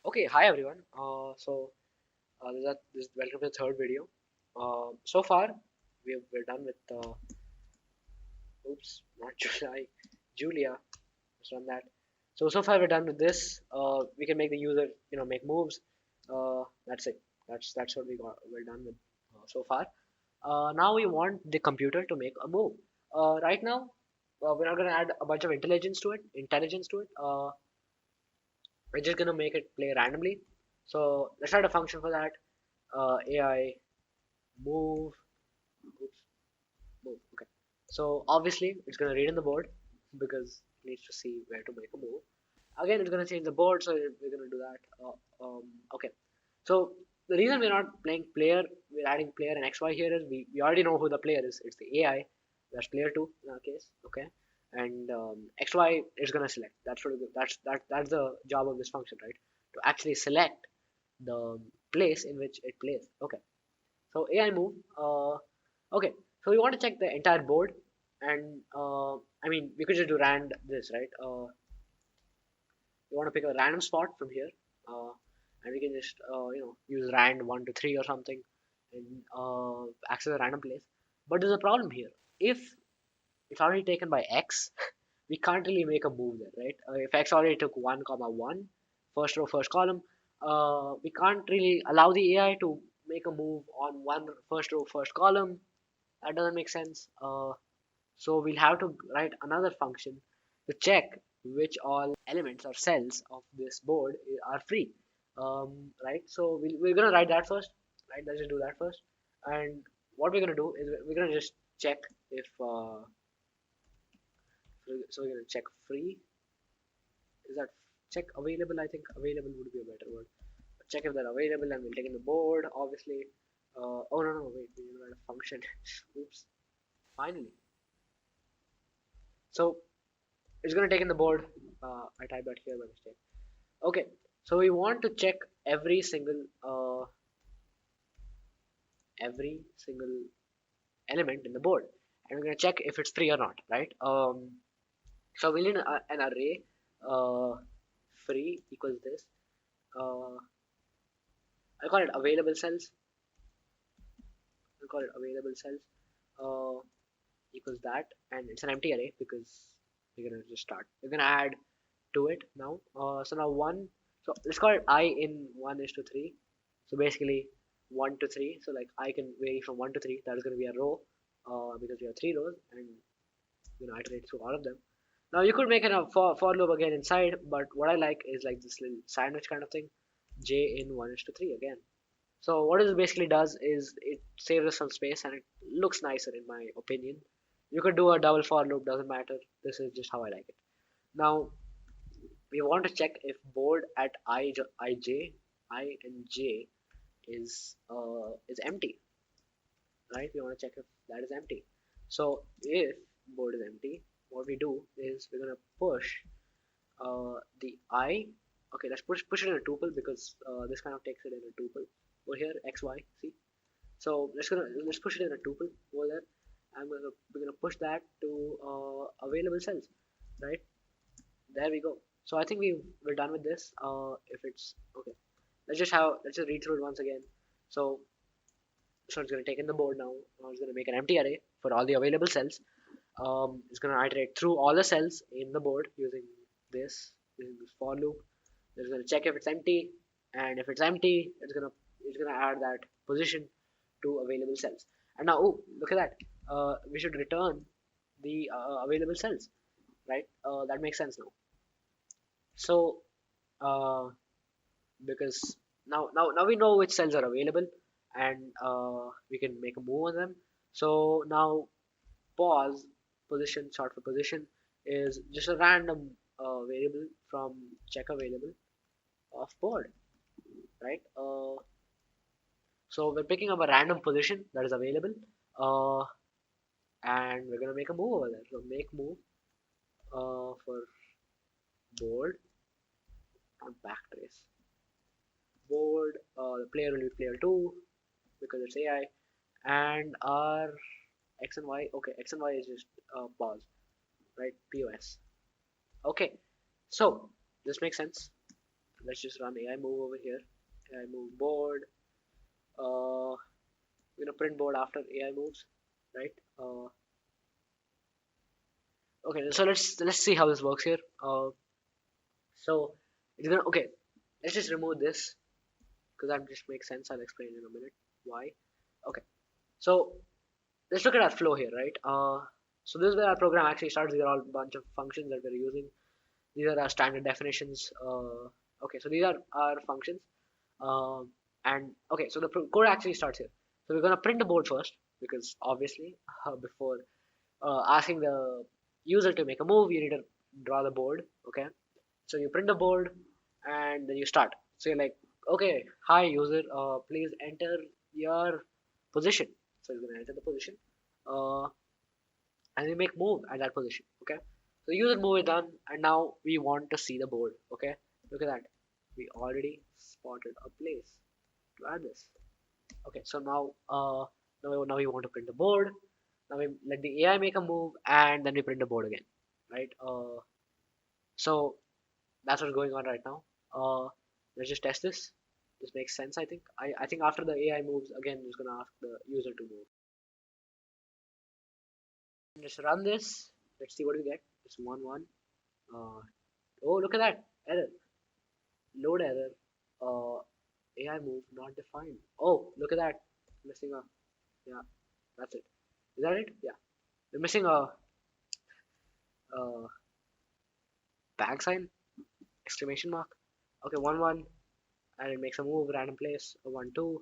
Okay, hi everyone. This welcome to the third video. So far, we're done with oops, not July, Julia. Let's run that. So far we're done with this. We can make the user make moves. That's it. That's what we're done with so far. Now we want the computer to make a move. Right now, we're not gonna add a bunch of intelligence to it. We're just gonna make it play randomly. So let's write a function for that. AI move, oops, move. Okay. So obviously it's gonna read in the board because it needs to see where to make a move. Again, it's gonna change the board, so we're gonna do that. Okay. So the reason we're not playing player, we're adding player and XY here is we already know who the player is. It's the AI. That's player two in our case. Okay. And XY is gonna select. That's the job of this function, right? To actually select the place in which it plays. Okay. So AI move. Okay. So we want to check the entire board, and I mean we could just do rand this, right? We want to pick a random spot from here, and we can just use rand 1 to 3 or something, and access a random place. But there's a problem here. If it's already taken by X, we can't really make a move there, right? If X already took 1, 1, first row, first column, we can't really allow the AI to make a move on one first row, first column. That doesn't make sense. So we'll have to write another function to check which all elements or cells of this board are free. Right? So we're gonna write that first. Right? Let's just do that first. And what we're gonna do is we're gonna just check if so we're gonna check free. Is that check available? I think available would be a better word. Check if they're available, and we'll take in the board. Obviously. Oh no, wait, we didn't write a function. Oops. Finally. So it's going to take in the board. I typed that here by mistake. Okay, so we want to check every single element in the board, and we're going to check if it's free or not, right? So we'll need an array. Free equals this. I call it available cells. I call it available cells. Equals that, and it's an empty array because we're gonna just start. We're gonna add to it now. So now one. So let's call it I in 1:3. So basically 1 to 3. So like I can vary from 1 to 3. That is gonna be a row, because we have 3 rows, and iterate through all of them. Now you could make a for loop again inside, but what I like is like this little sandwich kind of thing. J in 1:3 again. So what it basically does is it saves us some space and it looks nicer in my opinion. You could do a double for loop, doesn't matter. This is just how I like it. Now we want to check if board at I and J is empty, right? We want to check if that is empty. So if board is empty, what we do is we're gonna push the I. Okay, let's push it in a tuple because this kind of takes it in a tuple. Over here, X Y. See. So let's push it in a tuple over there. We're gonna push that to available cells, right? There we go. So I think we're done with this. If it's okay, let's just read through it once again. So it's gonna take in the board now. It's gonna make an empty array for all the available cells. It's gonna iterate through all the cells in the board this using this for loop. It's gonna check if it's empty, and if it's empty, it's gonna add that position to available cells. And now, oh, look at that. We should return the available cells, right? That makes sense now. So, uh, because now we know which cells are available, and we can make a move on them. So now, pause position, short for position, is just a random variable from check available of board, right? So we're picking up a random position that is available, uh, and we're gonna make a move over there. So make move for board, not backtrace. Board, the player will be player two because it's AI, and our X and Y. Okay, X and Y is just pause, right? POS. Okay, so this makes sense. let's just run AI move over here. AI move board. We're gonna print board after AI moves, right? Okay, so let's see how this works here. So it's gonna okay. Let's just remove this because that just makes sense. I'll explain in a minute why. Okay, so let's look at our flow here, right? So this is where our program actually starts. These are all a bunch of functions that we're using. These are our standard definitions. Okay, so these are our functions. And okay, so the code actually starts here. So we're gonna print the board first because obviously before asking the user to make a move, you need to draw the board. Okay, so you print the board and then you start. So you're like, okay, hi user, please enter your position. So you're gonna enter the position, uh, and we make move at that position. Okay, so user move is done, and now we want to see the board. Okay, look at that. We already spotted a place to add this. Okay, so now we want to print the board. Now we let the AI make a move, and then we print the board again, right? So that's what's going on right now. Let's just test this. This makes sense, I think. I think after the AI moves, again, it's gonna ask the user to move. Just run this. Let's see what we get. It's 1-1. Uh, oh, look at that error. Load error. AI move not defined. Oh, look at that. Missing a yeah. That's it. Is that it? Yeah. We're missing a bag sign exclamation mark. Okay, 1-1, and it makes a move random place. 1-2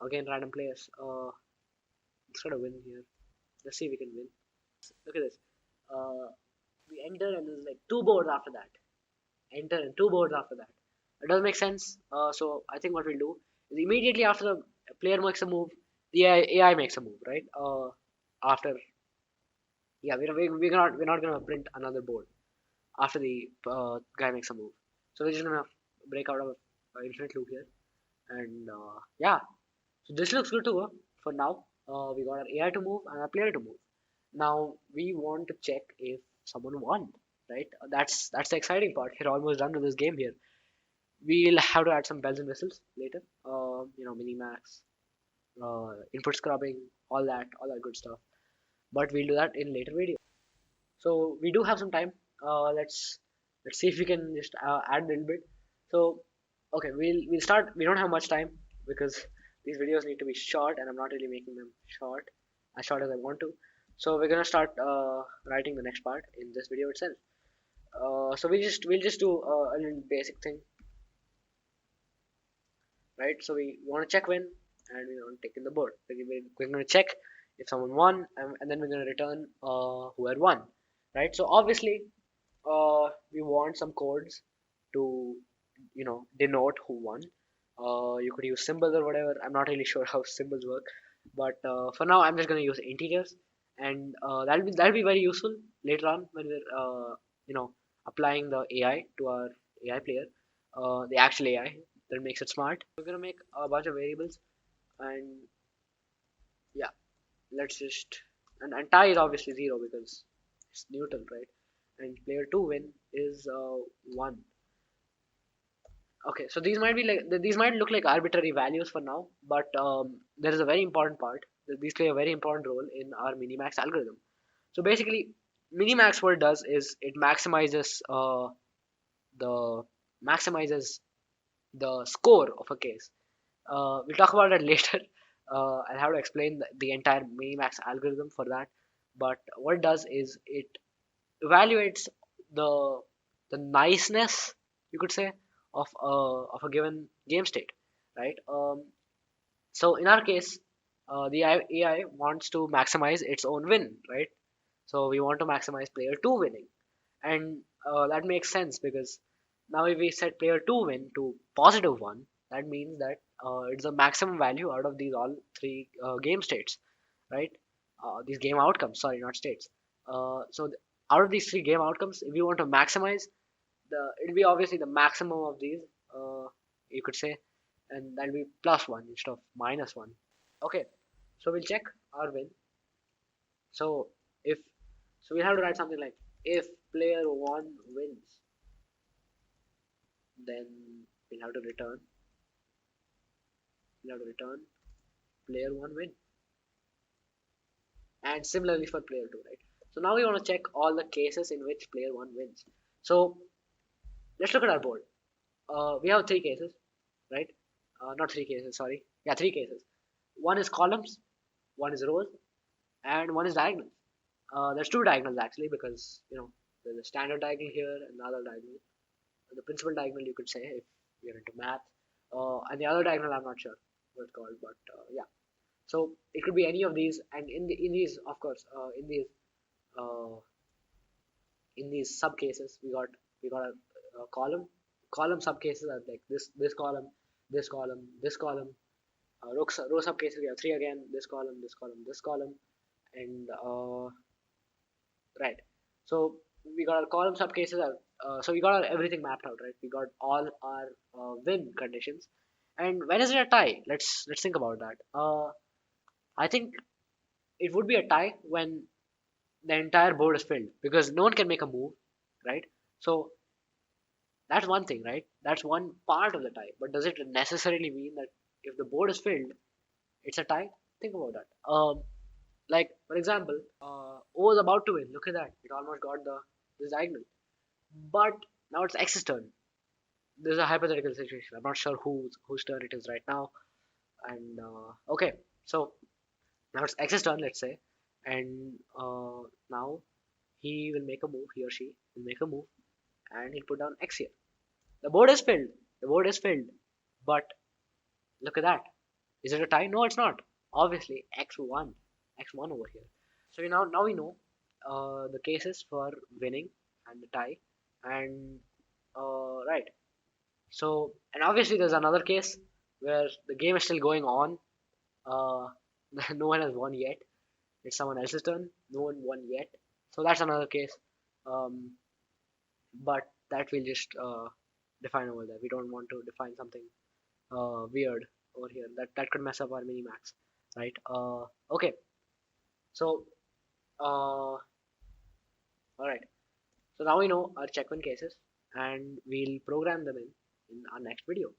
again random place. Let's try to win here. Let's see if we can win. Look at this. Uh, we enter and there's like two boards after that. Enter and two boards after that. It does make sense. So I think what we'll do is immediately after the player makes a move, the AI makes a move, right? After yeah, we're not gonna print another board after the guy makes a move. So we're just gonna break out of infinite loop here, and yeah. So this looks good to go for now. We got our AI to move and our player to move. Now we want to check if someone won, right? That's the exciting part. We're almost done with this game here. We'll have to add some bells and whistles later. Minimax, input scrubbing, all that good stuff. But we'll do that in later video. So we do have some time. Let's see if we can just add a little bit. So okay, we'll start. We don't have much time because these videos need to be short, and I'm not really making them as short as I want to. So we're gonna start writing the next part in this video itself. So we'll just do a little basic thing, right? So we want to check win, and we want to take in the board. We're going to check if someone won, and then we're going to return who had won, right? So obviously, we want some codes to denote who won. You could use symbols or whatever. I'm not really sure how symbols work, but for now, I'm just going to use integers, and that'll be very useful later on when we're applying the AI to our AI player, the actual AI that makes it smart. We're gonna make a bunch of variables, and yeah, let's just and tie is obviously zero because it's neutral, right? And player two win is 1. Okay, so these might look like arbitrary values for now, but there is a very important part. These play a very important role in our minimax algorithm. So basically, minimax what it does is it the maximizes the score of a case. We'll talk about that later. I'll have to explain the entire minimax algorithm for that. But what it does is it evaluates the the niceness, you could say, of a given game state, right? So in our case, the AI wants to maximize its own win, right? So we want to maximize player two winning, and that makes sense because now if we set player two win to +1, that means that it's the maximum value out of these all three game states, right? These game outcomes, sorry, not states. Out of these three game outcomes, if you want to maximize it'll be obviously the maximum of these, you could say, and that'll be +1 instead of -1. Okay, so we'll check our win. So if so, we'll have to write something like if player one wins, then we'll have to return player 1 win, and similarly for player 2, right? So now we want to check all the cases in which player 1 wins. So let's look at our board. We have three cases, right? Not three cases, sorry. Yeah, three cases. One is columns, one is rows, and one is diagonals. There's two diagonals actually, because there's a standard diagonal here and the other diagonal, the principal diagonal you could say if you're into math, and the other diagonal I'm not sure what it's called, but yeah. So it could be any of these, and in these, of course, uh, in these sub cases, we got a column sub cases are like this column, this column. Row sub cases we have three again, this column, this column, this column, and right. So we got our column sub cases. So we got our everything mapped out, right? We got all our win conditions. And when is it a tie? Let's think about that. I think it would be a tie when the entire board is filled, because no one can make a move, right? So that's one thing, right? That's one part of the tie. But does it necessarily mean that if the board is filled, it's a tie? Think about that. Like for example, O was about to win. Look at that; it almost got this diagonal. But now it's X's turn. This is a hypothetical situation. I'm not sure whose turn it is right now. And okay, so now it's X's turn, let's say, and now he will make a move. He or she will make a move, and he'll put down X here. The board is filled. The board is filled. But look at that. Is it a tie? No, it's not. Obviously, X1. X1 over here. So now we know the cases for winning and the tie. And right. So, and obviously there's another case where the game is still going on. Uh, no one has won yet. It's someone else's turn. No one won yet. So that's another case. Um, but that we'll just define over there. We don't want to define something weird over here. That could mess up our mini max, right? Okay. So all right. So now we know our check win cases, and we'll program them in our next video.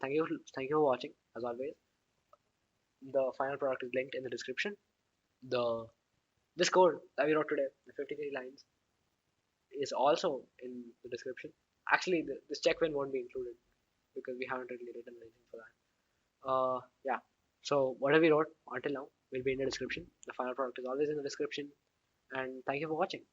Thank you for watching. As always, the final product is linked in the description. The This code that we wrote today, the 53 lines, is also in the description. Actually, this check win won't be included because we haven't really written anything for that. Yeah. So whatever we wrote until now will be in the description. The final product is always in the description. And thank you for watching.